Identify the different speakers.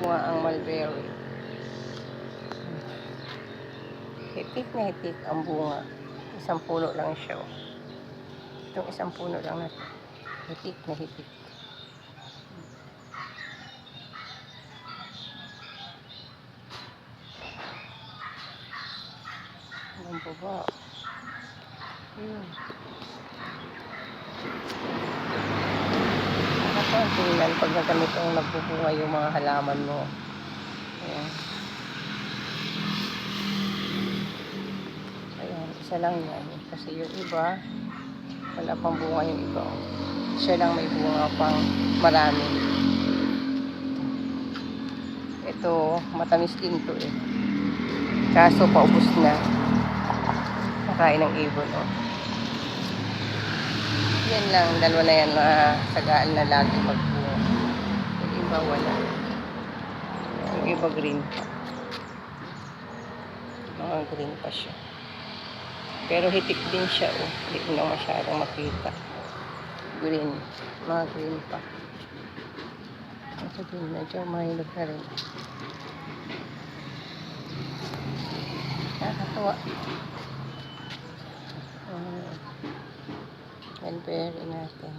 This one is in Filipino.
Speaker 1: bunga ang mulberry. Hitik na hitik ang bunga. Isang puno lang siya. Itong isang puno lang na hitik na hitik. Ang baba. Nakakawang tingnan pag na ganitong nagbubunga yung mga halaman mo. Ayan. Ayan, isa lang yan. Kasi yung iba, wala pang bunga yung iba. Siya lang may bunga pang marami. Ito, matamis din to eh. Kaso paubos na. Nakain ng ibon, oh. Yan lang, dalawa na yan na sagaan na lagi magbunga. Yung iba wala. Yung iba green pa. Mga green pa siya. Pero hitik din siya, oh. Hindi ko na masyadong makita. Green. Mga green pa. Ito din, medyo mahilog na rin. Nakakatuwa. Mulberry natin.